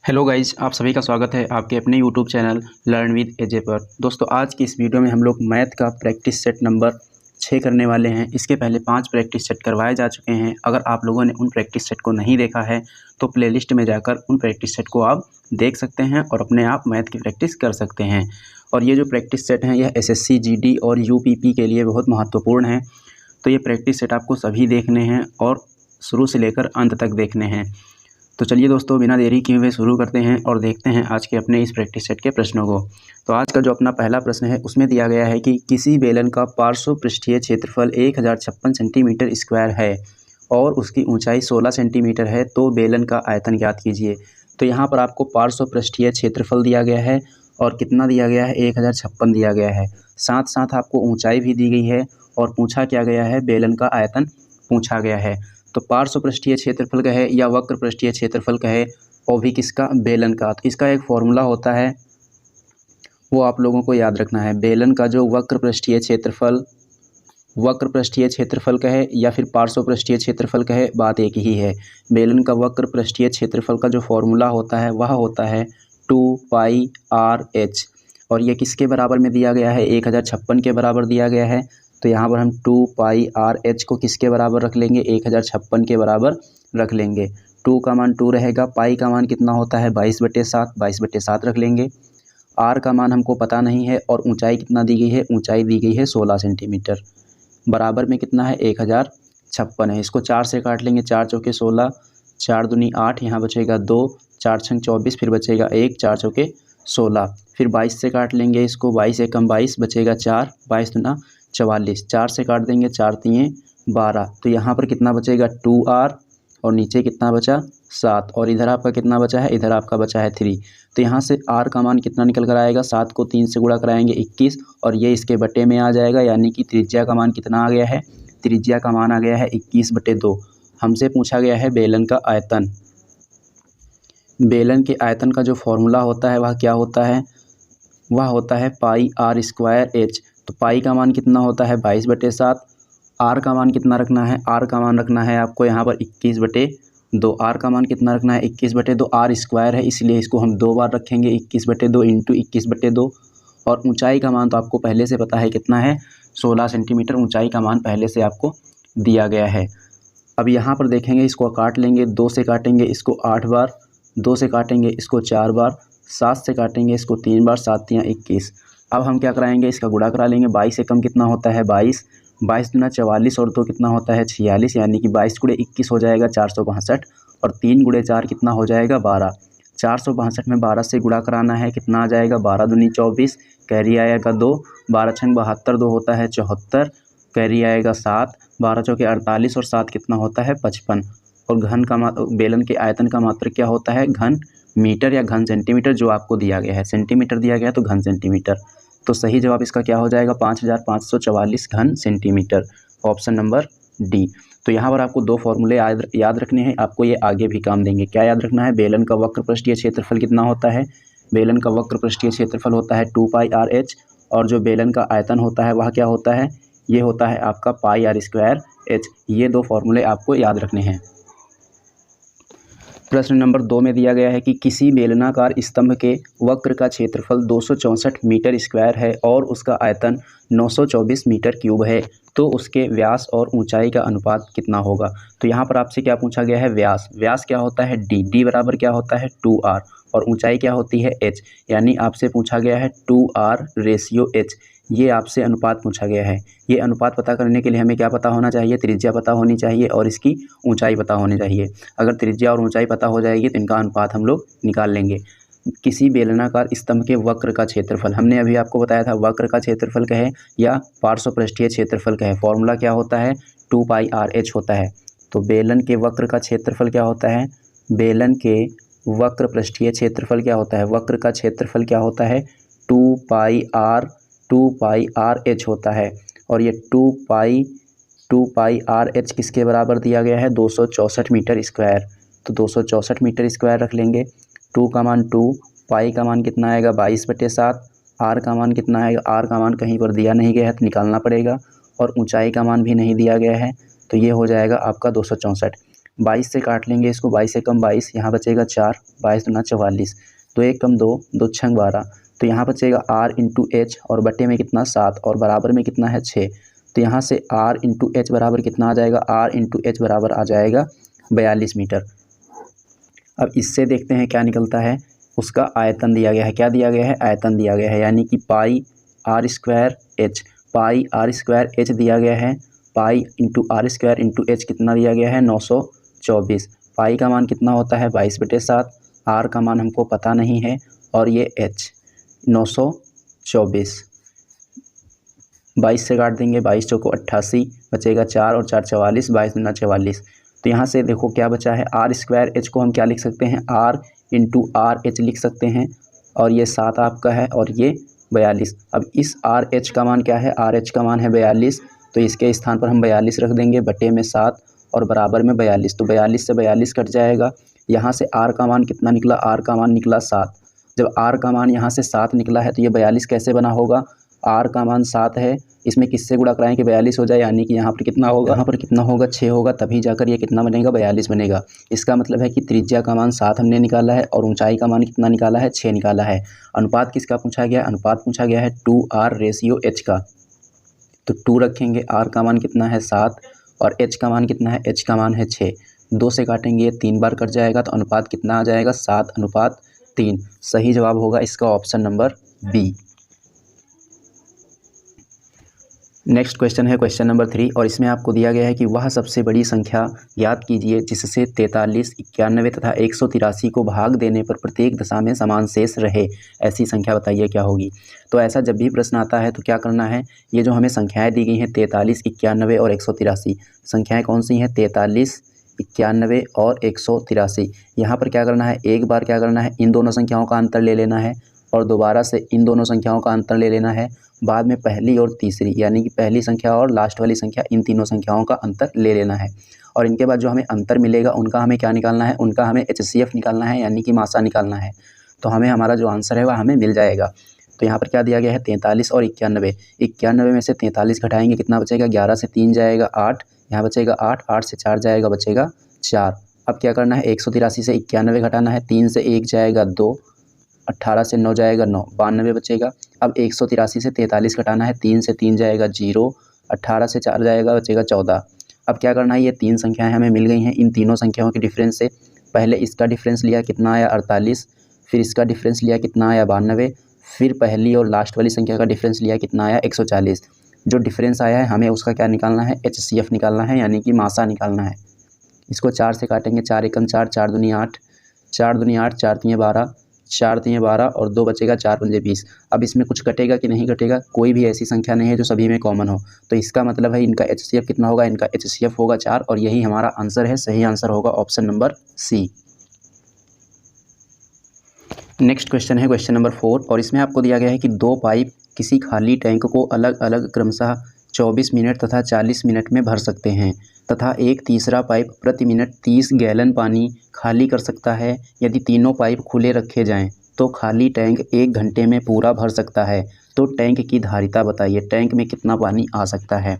Hello guys, आप सभी का स्वागत है आपके अपने यूट्यूब चैनल लर्न विद एजे पर। दोस्तों, आज की इस वीडियो में हम लोग मैथ का प्रैक्टिस सेट नंबर 6 करने वाले हैं। इसके पहले 5 प्रैक्टिस सेट करवाए जा चुके हैं। अगर आप लोगों ने उन प्रैक्टिस सेट को नहीं देखा है तो प्लेलिस्ट में जाकर उन प्रैक्टिस सेट को आप देख सकते हैं और अपने आप मैथ की प्रैक्टिस कर सकते हैं। और ये जो प्रैक्टिस सेट हैं यह एसएससी, जीडी और यूपीपी के लिए बहुत महत्वपूर्ण है। तो ये प्रैक्टिस सेट आपको सभी देखने हैं और शुरू से लेकर अंत तक देखने हैं। तो चलिए दोस्तों, बिना देरी किए हुए शुरू करते हैं और देखते हैं आज के अपने इस प्रैक्टिस सेट के प्रश्नों को। तो आज का जो अपना पहला प्रश्न है उसमें दिया गया है कि किसी बेलन का पार्श्व पृष्ठीय क्षेत्रफल 1056 सेंटीमीटर स्क्वायर है और उसकी ऊंचाई 16 सेंटीमीटर है, तो बेलन का आयतन ज्ञात कीजिए। तो यहाँ पर आपको पार्श्व पृष्ठीय क्षेत्रफल दिया गया है और कितना दिया गया है, 1056 दिया गया है। साथ साथ आपको ऊँचाई भी दी गई है और पूछा क्या गया है, बेलन का आयतन पूछा गया है। तो पार्श्व पृष्ठीय क्षेत्रफल कहे या वक्र पृष्ठीय क्षेत्रफल कहे, और भी किसका, बेलन का। तो इसका एक फॉर्मूला होता है, वो आप लोगों को याद रखना है। बेलन का जो वक्र पृष्ठीय क्षेत्रफल कहे या फिर पार्श्व पृष्ठीय क्षेत्रफल कहे, बात एक ही है। बेलन का वक्र पृष्ठीय क्षेत्रफल का जो फॉर्मूला होता है वह होता है 2πr/h। और ये किसके बराबर में दिया गया है, 1056 के बराबर दिया गया है। तो यहाँ पर हम 2πr/h को किसके बराबर रख लेंगे, 1056 के बराबर रख लेंगे। 2 का मान 2 रहेगा, पाई का मान कितना होता है, 22/7, 22/7 रख लेंगे। r का मान हमको पता नहीं है और ऊंचाई कितना दी गई है, ऊंचाई दी गई है 16 सेंटीमीटर। बराबर में कितना है, 1056 है। इसको 4 से काट लेंगे, 4 चौके 16, 4 दूनी 8, यहाँ बचेगा 2, 4 छंग 24, फिर बचेगा 1, 4 चौके 16। फिर 22 से काट लेंगे इसको, 22 एकम 22, बचेगा 4, 22 दूना 44, 4 से काट देंगे, 4 तिये 12। तो यहाँ पर कितना बचेगा, 2r, और नीचे कितना बचा, 7, और इधर आपका कितना बचा है, इधर आपका बचा है 3। तो यहाँ से r का मान कितना निकल कर आएगा, 7 को 3 से गुणा कराएंगे 21, और ये इसके बटे में आ जाएगा, यानी कि त्रिज्या का मान कितना आ गया है, त्रिज्या का मान आ गया है 21/2। हमसे पूछा गया है बेलन का आयतन। बेलन के आयतन का जो फॉर्मूला होता है वह क्या होता है, वह होता है πr²h। तो पाई का मान कितना होता है, 22/7। r का मान कितना रखना है, r का मान रखना है आपको यहाँ पर 21/2। r का मान कितना रखना है, 21/2। r स्क्वायर है इसलिए इसको हम 2 बार रखेंगे, 21/2 इंटू 21/2। और ऊंचाई का मान तो आपको पहले से पता है कितना है, 16 सेंटीमीटर ऊंचाई का मान पहले से आपको दिया गया है। अब यहाँ पर देखेंगे, इसको काट लेंगे, 2 से काटेंगे इसको 8 बार, 2 से काटेंगे इसको 4 बार, 7 से काटेंगे इसको 3 बार, 7 तियाँ 21। अब हम क्या कराएंगे, इसका गुणा करा लेंगे। 22 से कम कितना होता है, 22, 22 दूना 44, और 2 कितना होता है 46, यानी कि 22 गुणे 21 हो जाएगा 462, और 3 गुणे 4 कितना हो जाएगा 12। 462 में 12 से गुणा कराना है, कितना आ जाएगा, 12 दूनी 24, कैरी आएगा 2, 12 छंग 72, 2 होता है 74, कैरी आएगा 7, 12 चौके 48, और 7 कितना होता है 55। और घन का बेलन के आयतन का मात्रक क्या होता है, घन मीटर या घन सेंटीमीटर, जो आपको दिया गया है। सेंटीमीटर दिया गया है तो घन सेंटीमीटर। तो सही जवाब इसका क्या हो जाएगा, 5544 घन सेंटीमीटर, ऑप्शन नंबर डी। तो यहाँ पर आपको 2 फॉर्मूले याद रखने हैं, आपको ये आगे भी काम देंगे। क्या याद रखना है, बेलन का वक्र पृष्ठीय क्षेत्रफल कितना होता है, बेलन का वक्र पृष्ठीय क्षेत्रफल होता है 2πr/h, और जो बेलन का आयतन होता है वह क्या होता है, ये होता है आपका πr²h। ये 2 फॉर्मूले आपको याद रखने हैं। प्रश्न नंबर 2 में दिया गया है कि किसी बेलनाकार स्तंभ के वक्र का क्षेत्रफल 264 मीटर स्क्वायर है और उसका आयतन 924 मीटर क्यूब है, तो उसके व्यास और ऊंचाई का अनुपात कितना होगा। तो यहाँ पर आपसे क्या पूछा गया है, व्यास। व्यास क्या होता है, d बराबर क्या होता है 2r, और ऊंचाई क्या होती है h, यानी आपसे पूछा गया है 2r/h। ये आपसे अनुपात पूछा गया है। ये अनुपात पता करने के लिए हमें क्या पता होना चाहिए, त्रिज्या पता होनी चाहिए और इसकी ऊंचाई पता होनी चाहिए। अगर त्रिज्या और ऊंचाई पता हो जाएगी तो इनका अनुपात हम लोग निकाल लेंगे। किसी बेलनाकार स्तंभ के वक्र का क्षेत्रफल, हमने अभी आपको बताया था वक्र का क्षेत्रफल कहे या पार्श्व पृष्ठीय क्षेत्रफल कहे, फॉर्मूला क्या होता है, 2πr/h होता है। तो बेलन के वक्र का क्षेत्रफल क्या होता है, बेलन के वक्र पृष्ठीय क्षेत्रफल क्या होता है, वक्र का क्षेत्रफल क्या होता है, 2πr/h होता है। और ये 2πr/h किसके बराबर दिया गया है, 264 मीटर स्क्वायर। तो 264 मीटर स्क्वायर रख लेंगे। 2 का मान 2, पाई का मान कितना आएगा 22/7, r का मान कितना आएगा, r का मान कहीं पर दिया नहीं गया है तो निकालना पड़ेगा, और ऊंचाई का मान भी नहीं दिया गया है, तो ये हो जाएगा आपका 264। 22 से काट लेंगे इसको, 22 से कम 22, यहाँ बचेगा 4, 22 दूना 44, 2 1 कम 2, 2 6 12, तो यहाँ बचेगा r इंटू एच और बटे में कितना 7 और बराबर में कितना है 6। तो यहाँ से r इंटू एच बराबर कितना आ जाएगा, r इंटू एच बराबर आ जाएगा 42 मीटर। अब इससे देखते हैं क्या निकलता है, उसका आयतन दिया गया है, क्या दिया गया है, आयतन दिया गया है, यानी कि pi r square h, pi r square h दिया गया है, pi into r square into h कितना दिया गया है 924। पाई का मान कितना होता है 22/7, आर का मान हमको पता नहीं है और ये एच 924। 22 से काट देंगे, 22 चौको 88, बचेगा 4 और 4 44, 22 दूना 44। तो यहाँ से देखो क्या बचा है, आर स्क्वायर एच को हम क्या लिख सकते हैं, आर इंटू आर एच लिख सकते हैं, और ये 7 आपका है और ये 42। अब इस आर एच का मान क्या है, आर एच का मान है 42, तो इसके स्थान पर हम 42 रख देंगे, बटे में 7 और बराबर में 42, तो 42 से 42 कट जाएगा। यहाँ से आर का मान कितना निकला, आर का मान निकला 7। जब आर का मान यहाँ से 7 निकला है तो ये 42 कैसे बना होगा, आर का मान 7 है, इसमें किससे गुणा कराएं कि 42 हो जाए, यानी कि यहाँ पर कितना होगा, यहाँ पर कितना होगा 6 होगा, तभी जाकर ये कितना बनेगा 42 बनेगा। इसका मतलब है कि त्रिज्या का मान 7 हमने निकाला है और ऊंचाई का मान कितना निकाला है, 6 निकाला है। अनुपात किसका पूछा गया, अनुपात पूछा गया है 2r/h का, तो 2 रखेंगे, r का मान कितना है 7 और h का मान कितना है, h का मान है 6। 2 से काटेंगे 3 बार कट जाएगा, तो अनुपात कितना आ जाएगा 7:3। सही जवाब होगा इसका option number B. Next question है क्वेश्चन नंबर 3, और इसमें आपको दिया गया है कि वह सबसे बड़ी संख्या याद कीजिए जिससे 43, 91 तथा 183 को भाग देने पर प्रत्येक दशा में समान शेष रहे, ऐसी संख्या बताइए क्या होगी। तो ऐसा जब भी प्रश्न आता है तो क्या करना है, ये जो हमें संख्याएं दी गई हैं 43, 91 और 183, संख्याएँ कौन सी हैं, 43, 91 और 183। यहाँ पर क्या करना है, एक बार क्या करना है, इन दोनों संख्याओं का अंतर ले लेना है और दोबारा से इन दोनों संख्याओं का अंतर ले लेना है, बाद में पहली और तीसरी, यानी कि पहली संख्या और लास्ट वाली संख्या, इन तीनों संख्याओं का अंतर ले लेना है। और इनके बाद जो हमें अंतर मिलेगा उनका हमें क्या निकालना है, उनका हमें HCF निकालना है, यानी कि मासा निकालना है। तो हमें हमारा जो आंसर है वह हमें मिल जाएगा। तो यहाँ पर क्या दिया गया है, 43 और 91। 91 में से 43 घटाएंगे कितना बचेगा, 11 से 3 जाएगा 8, यहाँ बचेगा 8, 8 से 4 जाएगा बचेगा 4। अब क्या करना है, 183 से 91 घटाना है, 3 से 1 जाएगा 2, 18 से 9 जाएगा 9, 92 बचेगा। अब 183 से 43 घटाना है, 3 से 3 जाएगा 0, 18 से 4 जाएगा बचेगा 14। अब क्या करना है, ये तीन संख्याएं हमें मिल गई हैं, इन तीनों संख्याओं के डिफरेंस से पहले इसका डिफरेंस लिया कितना आया 48, फिर इसका डिफरेंस लिया कितना आया 92, फिर पहली और लास्ट वाली संख्या का डिफरेंस लिया कितना आया 140। जो डिफरेंस आया है हमें उसका क्या निकालना है, HCF निकालना है, यानी कि मासा निकालना है। इसको 4 से काटेंगे, 4 एकम 4, 4 दूनी 8, 4 दूनी 8, 4 तीन 12, 4 तीन 12 और 2 बचेगा, 4 पंजे 20। अब इसमें कुछ कटेगा कि नहीं कटेगा, कोई भी ऐसी संख्या नहीं है जो सभी में कॉमन हो, तो इसका मतलब है इनका HCF कितना होगा, इनका HCF होगा 4, और यही हमारा आंसर है। सही आंसर होगा option number C. Next question है क्वेश्चन नंबर 4, और इसमें आपको दिया गया है कि 2 पाइप किसी खाली टैंक को अलग अलग क्रमशः 24 मिनट तथा 40 मिनट में भर सकते हैं, तथा एक तीसरा पाइप प्रति मिनट 30 गैलन पानी खाली कर सकता है। यदि तीनों पाइप खुले रखे जाएं तो खाली टैंक 1 घंटे में पूरा भर सकता है। तो टैंक की धारिता बताइए, टैंक में कितना पानी आ सकता है।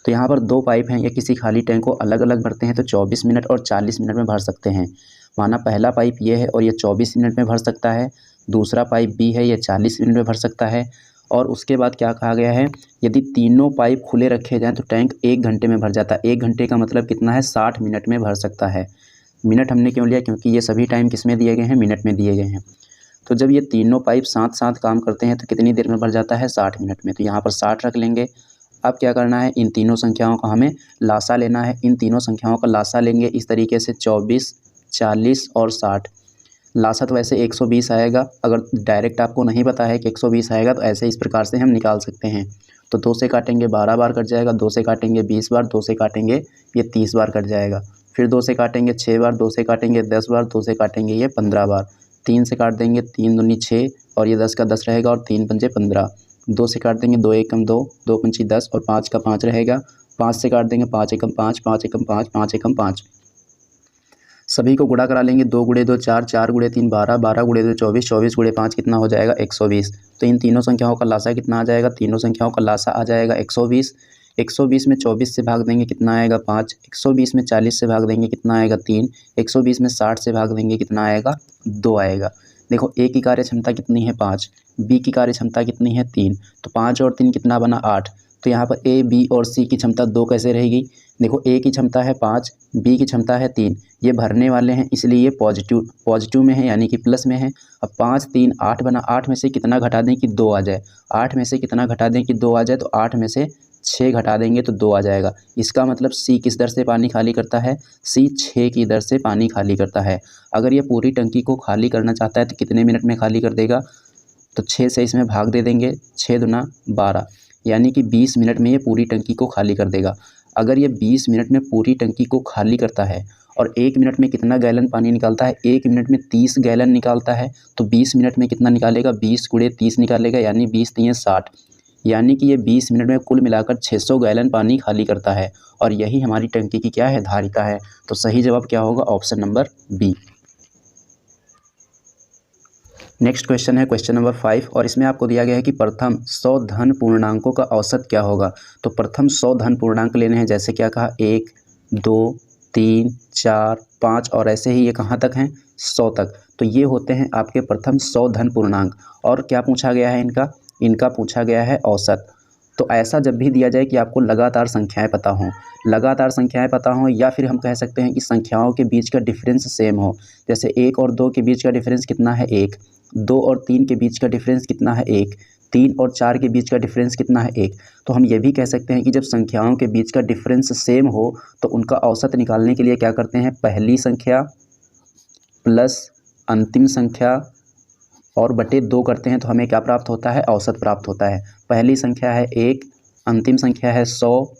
तो यहाँ पर 2 पाइप हैं, ये किसी खाली टैंक को अलग अलग भरते हैं, तो 24 मिनट और 40 मिनट में भर सकते हैं। माना पहला पाइप ये है और ये 24 मिनट में भर सकता है, दूसरा पाइप बी है, ये 40 मिनट में भर सकता है। और उसके बाद क्या कहा गया है, यदि तीनों पाइप खुले रखे जाएं तो टैंक 1 घंटे में भर जाता है। 1 घंटे का मतलब कितना है, 60 मिनट में भर सकता है। मिनट हमने क्यों लिया, क्योंकि ये सभी टाइम किस में दिए गए हैं, मिनट में दिए गए हैं। तो जब ये तीनों पाइप साथ साथ काम करते हैं तो कितनी देर में भर जाता है, 60 मिनट में। तो यहाँ पर 60 रख लेंगे। अब क्या करना है, इन तीनों संख्याओं का हमें लासा लेना है। इन तीनों संख्याओं का लासा लेंगे इस तरीके से, 24, 40 और 60। लासा तो वैसे 120 आएगा, अगर डायरेक्ट आपको नहीं पता है कि 120 आएगा तो ऐसे इस प्रकार से हम निकाल सकते हैं। तो 2 से काटेंगे 12 बार कट जाएगा, 2 से काटेंगे 20 बार, 2 से काटेंगे ये 30 बार कट जाएगा। फिर 2 से काटेंगे 6 बार, 2 से काटेंगे 10 बार, 2 से काटेंगे ये 15 बार। 3 से काट देंगे, 3 दूनी 6 और ये 10 का 10 रहेगा और 3 पंजे 15। 2 से काट देंगे, 2 एकम 2, 2 पंची 10 और 5 का 5 रहेगा। 5 से काट देंगे, 5 एकम 5, 5 एकम 5, 5 एकम 5। सभी को गुणा करा लेंगे, 2 गुणे 2 4, 4 गुणे 3 12, 12 गुणे 2 24, 24 गुणे 5 कितना हो जाएगा 120। तो इन तीनों संख्याओं का लासा कितना आ जाएगा, तीनों संख्याओं का लासा आ जाएगा 120। 120 में 24 से भाग देंगे कितना आएगा 5, 120 में 40 से भाग देंगे कितना आएगा 3, 120 में 60 से भाग देंगे कितना आएगा 2 आएगा। देखो ए की कार्य क्षमता कितनी है 5, बी की कार्य क्षमता कितनी है 3, तो 5 और 3 कितना बना 8। तो यहाँ पर ए बी और सी की क्षमता 2 कैसे रहेगी? देखो ए की क्षमता है 5, बी की क्षमता है 3, ये भरने वाले हैं इसलिए ये पॉजिटिव में है यानी कि प्लस में है। अब 5 3 8 बना, 8 में से कितना घटा दें कि 2 आ जाए, 8 में से कितना घटा दें कि 2 आ जाए, तो 8 में से 6 घटा देंगे तो 2 आ जाएगा। इसका मतलब सी किस दर से पानी खाली करता है? सी 6 की दर से पानी खाली करता है। अगर ये पूरी टंकी को खाली करना चाहता है तो कितने मिनट में खाली कर देगा? तो 6 से इसमें भाग दे देंगे, 6 दूना 12, यानी कि 20 मिनट में ये पूरी टंकी को खाली कर देगा। अगर ये 20 मिनट में पूरी टंकी को खाली करता है और 1 मिनट में कितना गैलन पानी निकालता है? 1 मिनट में 30 गैलन निकालता है, तो 20 मिनट में कितना निकालेगा? 20 गुणे 30 निकालेगा, यानी 20 3 60, यानी कि ये 20 मिनट में कुल मिलाकर 600 गैलन पानी खाली करता है। और यही हमारी टंकी की क्या है? धारिता है। तो सही जवाब क्या होगा? Option number B. Next question है क्वेश्चन नंबर 5 और इसमें आपको दिया गया है कि प्रथम 100 धन पूर्णांकों का औसत क्या होगा। तो प्रथम 100 धन पूर्णांक लेने हैं, जैसे क्या कहा 1 2 3 4 5 और ऐसे ही ये कहाँ तक हैं? 100 तक। तो ये होते हैं आपके प्रथम 100 धन पूर्णांक। और क्या पूछा गया है इनका पूछा गया है औसत। तो ऐसा जब भी दिया जाए कि आपको लगातार संख्याएं पता हों, लगातार संख्याएं पता हों, या फिर हम कह सकते हैं कि संख्याओं के बीच का डिफरेंस सेम हो। जैसे 1 और 2 के बीच का डिफरेंस कितना है 1, 2 और 3 के बीच का डिफरेंस कितना है 1, 3 और 4 के बीच का डिफरेंस कितना है 1। तो हम ये भी कह सकते हैं कि जब संख्याओं के बीच का डिफरेंस सेम हो तो उनका औसत निकालने के लिए क्या करते हैं? पहली संख्या प्लस अंतिम संख्या और बटे 2 करते हैं तो हमें क्या प्राप्त होता है? औसत प्राप्त होता है। पहली संख्या है 1, अंतिम संख्या है 100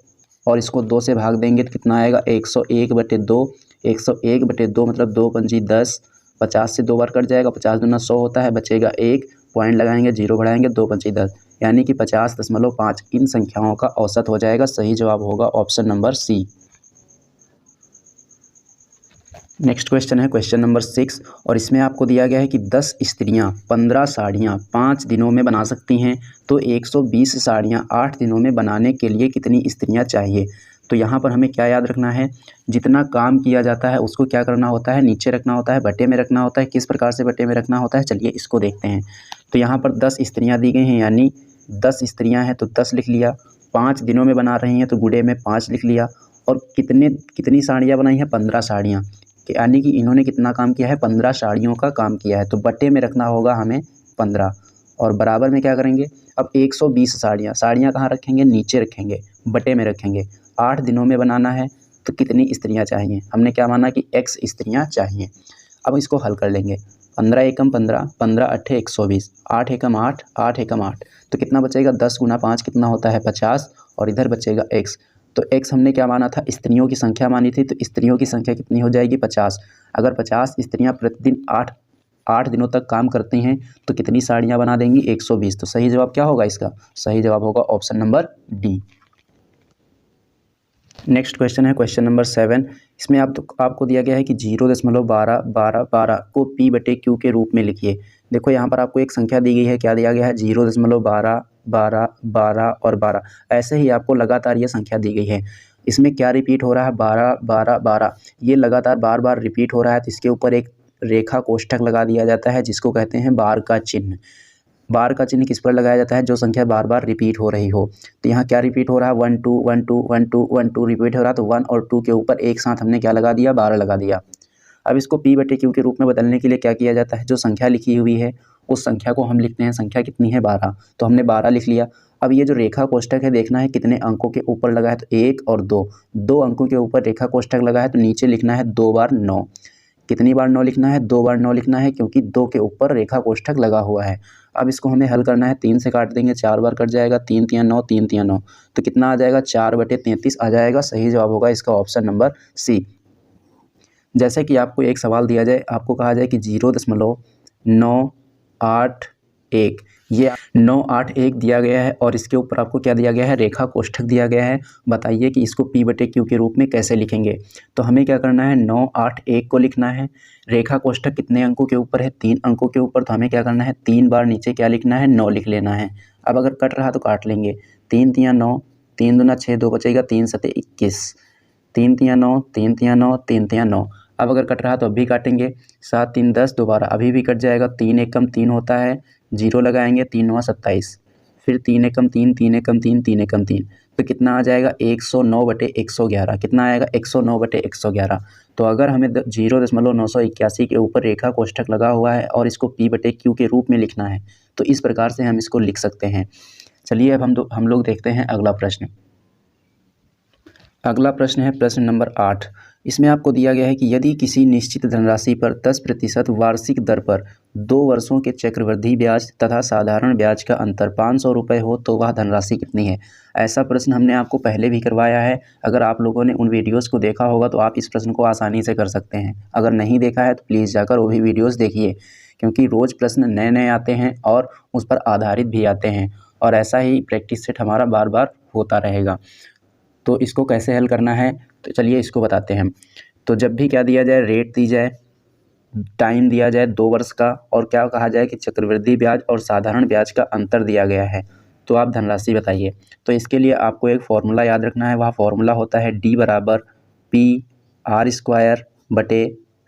और इसको 2 से भाग देंगे तो कितना आएगा? 101 बटे 2, 101 बटे 2 मतलब 2 पंजी 10, 50 से 2 बार कट जाएगा, 50 दूना 100 होता है, बचेगा 1, पॉइंट लगाएंगे, 0 बढ़ाएंगे, 2 पंजी 10, यानी कि 50.5 इन संख्याओं का औसत हो जाएगा। सही जवाब होगा option number C. Next question है क्वेश्चन नंबर 6 और इसमें आपको दिया गया है कि 10 स्त्रियां 15 साड़ियां 5 दिनों में बना सकती हैं, तो 120 साड़ियां 8 दिनों में बनाने के लिए कितनी स्त्रियां चाहिए। तो यहाँ पर हमें क्या याद रखना है? जितना काम किया जाता है उसको क्या करना होता है? नीचे रखना होता है, बटे में रखना होता है। किस प्रकार से बटे में रखना होता है? चलिए इसको देखते हैं। तो यहाँ पर 10 स्त्रियाँ दी गई हैं, यानी 10 स्त्रियाँ हैं तो 10 लिख लिया, 5 दिनों में बना रही हैं तो गुणे में 5 लिख लिया, और कितनी साड़ियाँ बनाई हैं? 15 साड़ियाँ, यानी कि इन्होंने कितना काम किया है? 15 साड़ियों का काम किया है। तो बटे में रखना होगा हमें 15 और बराबर में क्या करेंगे? अब 120 साड़ियाँ कहाँ रखेंगे? नीचे रखेंगे, बटे में रखेंगे। 8 दिनों में बनाना है तो कितनी स्त्रियाँ चाहिए? हमने क्या माना कि x स्त्रियाँ चाहिए। अब इसको हल कर लेंगे। 15 एकम 15, 15 अट्ठे 120, 8 एकम 8, 8 एकम 8, तो कितना बचेगा? 10 गुना 5 कितना होता है? 50, और इधर बचेगा x। तो x हमने क्या माना था? स्त्रियों की संख्या मानी थी, तो स्त्रियों की संख्या कितनी हो जाएगी? 50। अगर 50 स्त्रियां प्रतिदिन 8 दिनों तक काम करती हैं तो कितनी साड़ियां बना देंगी? 120। तो सही जवाब क्या होगा इसका? सही जवाब होगा option number D. Next question है क्वेश्चन नंबर 7। इसमें आपको दिया गया है कि 0.12 को P बटे Q के रूप में लिखिए। देखो यहाँ पर आपको एक संख्या दी गई है, क्या दिया गया है? 0.12 12 12 और 12, ऐसे ही आपको लगातार ये संख्या दी गई है। इसमें क्या रिपीट हो रहा है? 12 12 12, ये लगातार बार बार रिपीट हो रहा है, तो इसके ऊपर एक रेखा कोष्ठक लगा दिया जाता है जिसको कहते हैं बार का चिन्ह। बार का चिन्ह किस पर लगाया जाता है? जो संख्या बार बार रिपीट हो रही हो। तो यहाँ क्या रिपीट हो रहा है? 1 2 1 2 1 2 1 2 रिपीट हो रहा है, तो 1 और 2 के ऊपर एक साथ हमने क्या लगा दिया? 12 लगा दिया। अब इसको P बटे Q के रूप में बदलने के लिए क्या किया जाता है? जो संख्या लिखी हुई है उस संख्या को हम लिखते हैं, संख्या कितनी है? 12, तो हमने 12 लिख लिया। अब ये जो रेखा कोष्ठक है देखना है कितने अंकों के ऊपर लगा है, तो 1 और 2 अंकों के ऊपर रेखा कोष्ठक लगा है, तो नीचे लिखना है 2 बार 9। कितनी बार 9 लिखना है? 2 बार 9 लिखना है, क्योंकि 2 के ऊपर रेखा कोष्ठक लगा हुआ है। अब इसको हमें हल करना है, 3 से काट देंगे, 4 बार कट जाएगा, 3 तिया 9, 3 तिया 9, तो कितना आ जाएगा? 4 बटे 33 आ जाएगा। सही जवाब होगा इसका ऑप्शन नंबर सी। जैसे कि आपको एक सवाल दिया जाए, आपको कहा जाए कि 0.981, ये 981 दिया गया है और इसके ऊपर आपको क्या दिया गया है? रेखा कोष्ठक दिया गया है। बताइए कि इसको P बटे Q के रूप में कैसे लिखेंगे। तो हमें क्या करना है? 981 को लिखना है। रेखा कोष्ठक कितने अंकों के ऊपर है? 3 अंकों के ऊपर, तो हमें क्या करना है? 3 बार नीचे क्या लिखना है? 9 लिख लेना है। अब अगर कट रहा तो काट लेंगे, 3 तिया 9, 3 दूना 6, 2 बचेगा, 3 सते 21, 3 तियाँ 9, 3 तियाँ 9, 3 तियाँ 9। अब अगर कट रहा तो अब भी काटेंगे, 7 3 10, दोबारा अभी भी कट जाएगा, 3 एकम 3 होता है, 0 लगाएंगे, 3 9 27, फिर 3 एकम 3, 3 एकम 3, 3 एकम 3, तो कितना आ जाएगा 109/111। कितना आएगा 109/111। तो अगर हमें 0.981 के ऊपर रेखा कोष्ठक लगा हुआ है और इसको P/Q के रूप में लिखना है तो इस प्रकार से हम इसको लिख सकते हैं। चलिए अब हम लोग देखते हैं अगला प्रश्न। अगला प्रश्न है प्रश्न नंबर 8। इसमें आपको दिया गया है कि यदि किसी निश्चित धनराशि पर 10% वार्षिक दर पर 2 वर्षों के चक्रवृद्धि ब्याज तथा साधारण ब्याज का अंतर 500 रुपये हो तो वह धनराशि कितनी है। ऐसा प्रश्न हमने आपको पहले भी करवाया है। अगर आप लोगों ने उन वीडियोज़ को देखा होगा तो आप इस प्रश्न को आसानी से कर सकते हैं। अगर नहीं देखा है तो प्लीज़ जाकर वो भी वीडियोज़ देखिए, क्योंकि रोज़ प्रश्न नए नए आते हैं और उस पर आधारित भी आते हैं, और ऐसा ही प्रैक्टिस सेट हमारा बार बार होता रहेगा। तो इसको कैसे हल करना है तो चलिए इसको बताते हैं। तो जब भी क्या दिया जाए, रेट दी जाए, टाइम दिया जाए 2 वर्ष का, और क्या कहा जाए कि चक्रवृद्धि ब्याज और साधारण ब्याज का अंतर दिया गया है, तो आप धनराशि बताइए। तो इसके लिए आपको एक फॉर्मूला याद रखना है। वह फॉर्मूला होता है D = P/R² /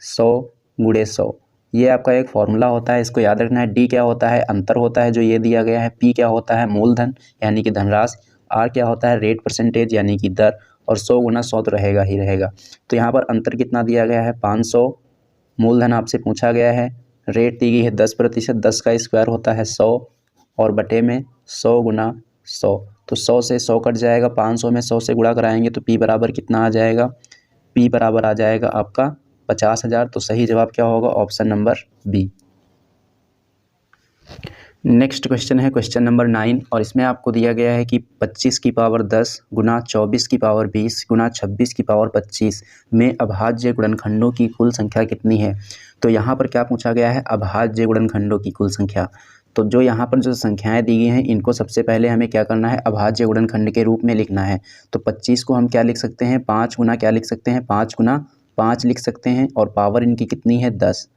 100 × 100। ये आपका एक फॉर्मूला होता है, इसको याद रखना है। D क्या होता है, अंतर होता है जो ये दिया गया है। P क्या होता है, मूलधन यानी कि धनराशि। R क्या होता है, रेट परसेंटेज यानी कि दर, और 100 × 100 तो रहेगा ही रहेगा। तो यहाँ पर अंतर कितना दिया गया है, 500। मूलधन आपसे पूछा गया है, रेट दी गई है 10%, 10 का स्क्वायर होता है 100, और बटे में 100 × 100। तो 100 से 100 कट जाएगा, 500 में 100 से गुणा कराएंगे तो P बराबर कितना आ जाएगा, P बराबर आ जाएगा आपका 50,000। तो सही जवाब क्या होगा, option number B. Next question है क्वेश्चन नंबर 9, और इसमें आपको दिया गया है कि 25 की पावर 10 गुना 24 की पावर 20 गुना 26 की पावर 25 में अभाज्य गुणनखंडों की कुल संख्या कितनी है। तो यहाँ पर क्या पूछा गया है, अभाज्य गुणनखंडों की कुल संख्या। तो जो यहाँ पर जो संख्याएं दी गई हैं इनको सबसे पहले हमें क्या करना है, अभाज्य गुणनखंड के रूप में लिखना है। तो 25 को हम क्या लिख सकते हैं, 5 गुना क्या लिख सकते हैं, 5 गुना 5 लिख सकते हैं, और पावर इनकी कितनी है 10,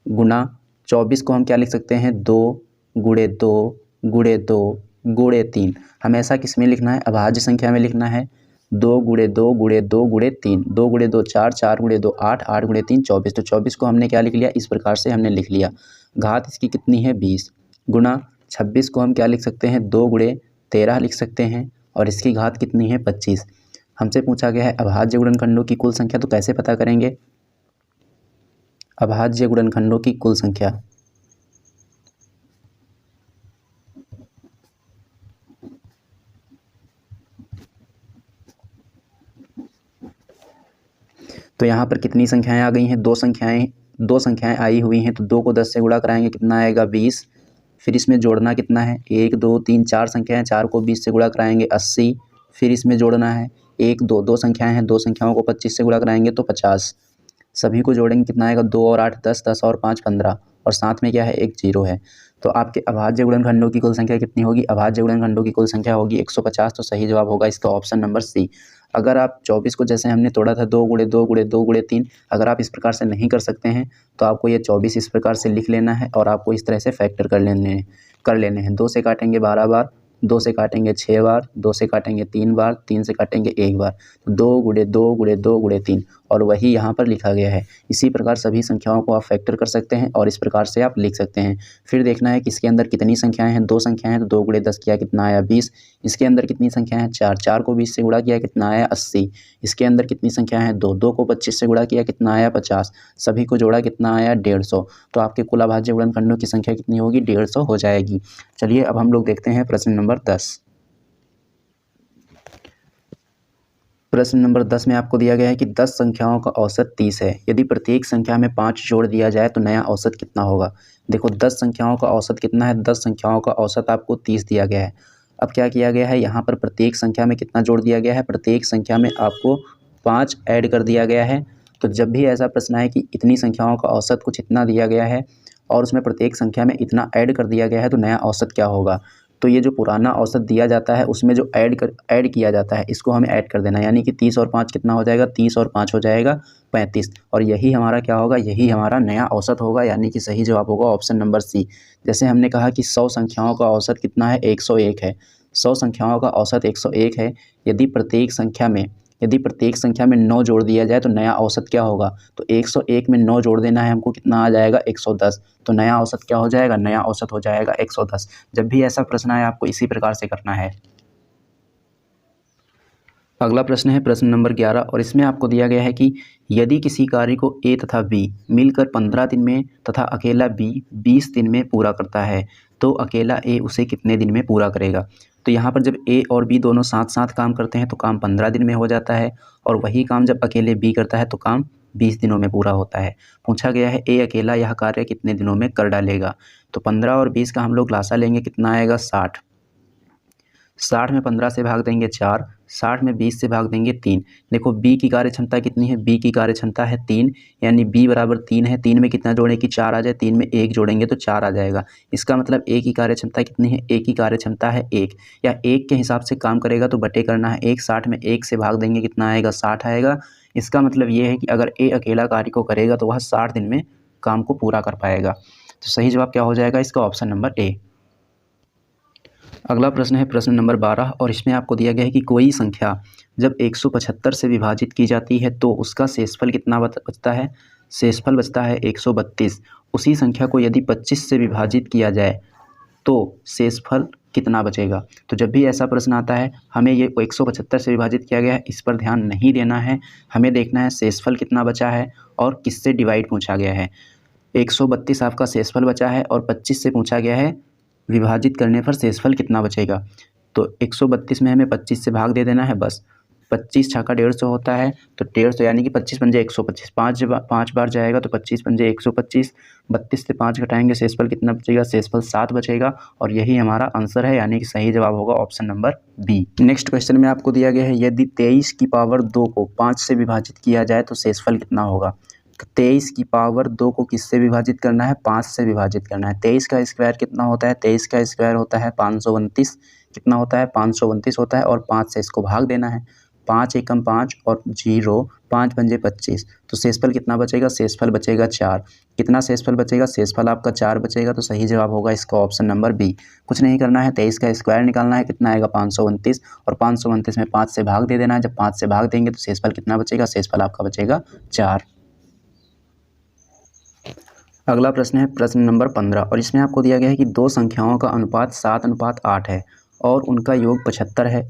गुना 24 को हम क्या लिख सकते हैं, 2 गुणे 2 गुणे 2 गुणे 3। हमेशा किस में लिखना है, अभाज्य संख्या में लिखना है। 2 गुणे 2 गुणे 2 गुणे 3, 2 गुणे 2 4, 4 गुणे 2 8, 8 गुणे 3 24। तो 24 को हमने क्या लिख लिया, इस प्रकार से हमने लिख लिया। घात इसकी कितनी है 20, गुना 26 को हम क्या लिख सकते हैं, 2 गुणे 13 लिख सकते हैं, और इसकी घात कितनी है 25। हमसे पूछा गया है अभाज्य गुणनखंडों की कुल संख्या, तो कैसे पता करेंगे अभाज्य गुणनखंडों की कुल संख्या। तो यहाँ पर कितनी संख्याएं आ गई हैं, दो संख्याएं आई हुई हैं। तो 2 को 10 से गुणा कराएंगे, कितना आएगा 20। फिर इसमें जोड़ना कितना है, 1 2 3 4 संख्याएं, 4 को 20 से गुणा कराएंगे 80। फिर इसमें जोड़ना है 1 2, 2 संख्याएं हैं, 2 संख्याओं को 25 से गुणा कराएंगे तो 50। सभी को जोड़ेंगे कितना आएगा, 2 और 8 10, 10 और 5 15, और साथ में क्या है, एक 0 है। तो आपके अभाज्य गुणनखंडों की कुल संख्या कितनी होगी, अभाज्य गुणनखंडों की कुल संख्या होगी 150। तो सही जवाब होगा इसका ऑप्शन नंबर सी। अगर आप 24 को जैसे हमने तोड़ा था 2 गुणे 2 गुणे 2 गुणे 3, अगर आप इस प्रकार से नहीं कर सकते हैं तो आपको ये 24 इस प्रकार से लिख लेना है, और आपको इस तरह से फैक्टर कर लेने हैं। 2 से काटेंगे 12 बार, 2 से काटेंगे 6 बार, 2 से काटेंगे 3 बार, 3 से काटेंगे 1 बार। तो 2 गुणे 2 गुणे 2 गुणे 3, और वही यहाँ पर लिखा गया है। इसी प्रकार सभी संख्याओं को आप फैक्टर कर सकते हैं और इस प्रकार से आप लिख सकते हैं। फिर देखना है कि इसके अंदर कितनी संख्याएं हैं, 2 संख्याएं हैं, तो 2 गुणे 10 किया कितना आया 20। इसके अंदर कितनी संख्या है, 4, 4 को 20 से गुणा किया कितना आया 80। इसके अंदर कितनी संख्या है, 2, 2 को 25 से गुणा किया कितना आया 50। सभी को जोड़ा कितना आया 150। तो आपके कुल अभाज्य गुणनखंडों की संख्या कितनी होगी, 150 हो जाएगी। चलिए अब हम लोग देखते हैं प्रश्न नंबर 10। प्रश्न नंबर 10 में आपको दिया गया है कि 10 संख्याओं का औसत 30 है। यदि प्रत्येक संख्या में 5 जोड़ दिया जाए तो नया औसत कितना होगा। देखो 10 संख्याओं का औसत कितना है, 10 संख्याओं का औसत आपको 30 दिया गया है। अब क्या किया गया है, यहाँ पर प्रत्येक संख्या में कितना जोड़ दिया गया है, प्रत्येक संख्या में आपको 5 ऐड कर दिया गया है। तो जब भी ऐसा प्रश्न है कि इतनी संख्याओं का औसत कुछ इतना दिया गया है और उसमें प्रत्येक संख्या में इतना ऐड कर दिया गया है तो नया औसत क्या होगा। तो ये जो पुराना औसत दिया जाता है उसमें जो ऐड किया जाता है इसको हमें ऐड कर देना है, यानी कि 30 और 5 कितना हो जाएगा, 30 और 5 हो जाएगा 35, और यही हमारा क्या होगा, यही हमारा नया औसत होगा, यानी कि सही जवाब होगा ऑप्शन नंबर सी। जैसे हमने कहा कि 100 संख्याओं का औसत कितना है, 101 है, 100 संख्याओं का औसत 101 है। यदि प्रत्येक संख्या में 9 जोड़ दिया जाए तो नया औसत क्या होगा? तो 101 में 9 जोड़ देना है हमको, कितना आ जाएगा? 110। तो नया औसत क्या हो जाएगा? नया औसत हो जाएगा 110। जब भी ऐसा प्रश्न आए आपको इसी प्रकार से करना है। अगला प्रश्न है प्रश्न नंबर 11 और इसमें आपको दिया गया है कि यदि किसी कार्य को ए तथा बी मिलकर 15 दिन में तथा अकेला बी 20 दिन में पूरा करता है तो अकेला ए उसे कितने दिन में पूरा करेगा? तो यहाँ पर जब ए और बी दोनों साथ साथ काम करते हैं तो काम 15 दिन में हो जाता है, और वही काम जब अकेले बी करता है तो काम 20 दिनों में पूरा होता है। पूछा गया है ए अकेला यह कार्य कितने दिनों में कर डालेगा? तो 15 और 20 का हम लोग लासा लेंगे, कितना आएगा? 60। 60 में 15 से भाग देंगे 4, 60 में 20 से भाग देंगे 3। देखो बी की कार्य क्षमता कितनी है? बी की कार्य क्षमता है 3, यानी बी बराबर 3 है। 3 में कितना जोड़ें कि 4 आ जाए? 3 में 1 जोड़ेंगे तो 4 आ जाएगा। इसका मतलब ए की कार्य क्षमता कितनी है? ए की कार्य क्षमता है 1, या 1 के हिसाब से काम करेगा तो बटे करना है 1। 60 में 1 से भाग देंगे, कितना आएगा? 60 आएगा। इसका मतलब ये है कि अगर ए अकेला कार्य को करेगा तो वह 60 दिन में काम को पूरा कर पाएगा। तो सही जवाब क्या हो जाएगा इसका? Option number A. अगला प्रश्न है प्रश्न नंबर 12 और इसमें आपको दिया गया है कि कोई संख्या जब 175 से विभाजित की जाती है तो उसका शेषफल कितना बचता है? शेषफल बचता है 132। उसी संख्या को यदि 25 से विभाजित किया जाए तो शेषफल कितना बचेगा? तो जब भी ऐसा प्रश्न आता है हमें ये 175 से विभाजित किया गया है इस पर ध्यान नहीं देना है, हमें देखना है शेषफल कितना बचा है और किससे डिवाइड पूछा गया है। 132 आपका शेषफल बचा है और 25 से पूछा गया है विभाजित करने पर शेषफल कितना बचेगा। तो 132 में हमें 25 से भाग दे देना है बस। 25 छक्का 150 होता है तो 150 यानी कि 25 पंजे 125, 5 बार जाएगा तो 25 पंजे 125। 32 से 5 घटाएंगे, शेषफल कितना बचेगा? शेषफल 7 बचेगा, और यही हमारा आंसर है, यानी कि सही जवाब होगा option number B. Next question में आपको दिया गया है यदि 23 की पावर 2 को 5 से विभाजित किया जाए तो शेषफल कितना होगा? 23 की पावर 2 को किससे विभाजित करना है? 5 से विभाजित करना है। 23 का स्क्वायर कितना होता है? 23 का स्क्वायर होता है 529। कितना होता है? 529 होता है, और 5 से इसको भाग देना है। 5 एकम 5 और 0, 5 पंजे 25। तो शेषफल कितना बचेगा? शेषफल बचेगा 4। कितना शेषफल बचेगा? शेषफल आपका 4 बचेगा। तो सही जवाब होगा इसका ऑप्शन नंबर बी। कुछ नहीं करना है, 23 का स्क्वायर निकालना है, कितना आएगा? 529, और 529 में 5 से भाग दे देना है। जब 5 से भाग देंगे तो शेषफल कितना बचेगा? शेषफल आपका बचेगा 4। अगला प्रश्न है प्रश्न नंबर 15 और इसमें आपको दिया गया है कि दो संख्याओं का अनुपात 7:8 है और उनका योग 75 है,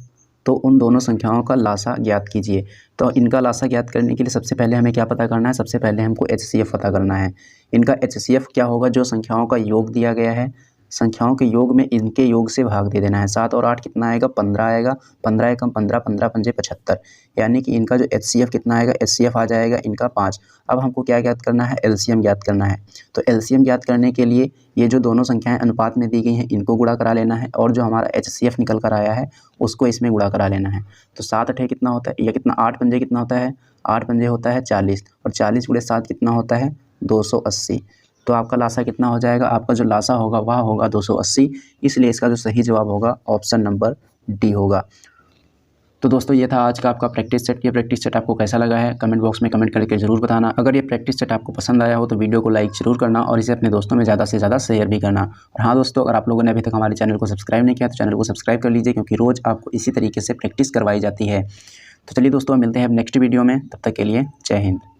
तो उन दोनों संख्याओं का लासा ज्ञात कीजिए। तो इनका लासा ज्ञात करने के लिए सबसे पहले हमें क्या पता करना है? सबसे पहले हमको HCF पता करना है। इनका HCF क्या होगा? जो संख्याओं का योग दिया गया है, संख्याओं के योग में इनके योग से भाग दे देना है। 7 और 8 कितना आएगा? 15 आएगा। 15 एकम 15, 15 पंजे 75, यानी कि इनका जो HCF कितना आएगा? HCF आ जाएगा इनका 5। अब हमको क्या ज्ञात करना है? LCM ज्ञात करना है। तो LCM ज्ञात करने के लिए ये जो दोनों संख्याएं अनुपात में दी गई हैं इनको गुणा करा लेना है, और जो हमारा HCF निकल कर आया है उसको इसमें गुणा करा लेना है। तो 7 अठे कितना होता है? या कितना 8 पंजे कितना होता है? 8 पंजे होता है 40, और 40 गुणे 7 कितना होता है? 280। तो आपका लासा कितना हो जाएगा? आपका जो लासा होगा वह होगा 280। इसलिए इसका जो सही जवाब होगा ऑप्शन नंबर डी होगा। तो दोस्तों ये था आज का आपका प्रैक्टिस सेट। ये प्रैक्टिस सेट आपको कैसा लगा है कमेंट बॉक्स में कमेंट करके ज़रूर बताना। अगर ये प्रैक्टिस सेट आपको पसंद आया हो तो वीडियो को लाइक ज़रूर करना और इसे अपने दोस्तों में ज़्यादा से ज़्यादा शेयर भी करना। और हाँ दोस्तों, अगर आप लोगों ने अभी तक हमारे चैनल को सब्सक्राइब नहीं किया तो चैनल को सब्सक्राइब कर लीजिए, क्योंकि रोज़ आपको इसी तरीके से प्रैक्टिस करवाई जाती है। तो चलिए दोस्तों, मिलते हैं अब नेक्स्ट वीडियो में। तब तक के लिए जय हिंद।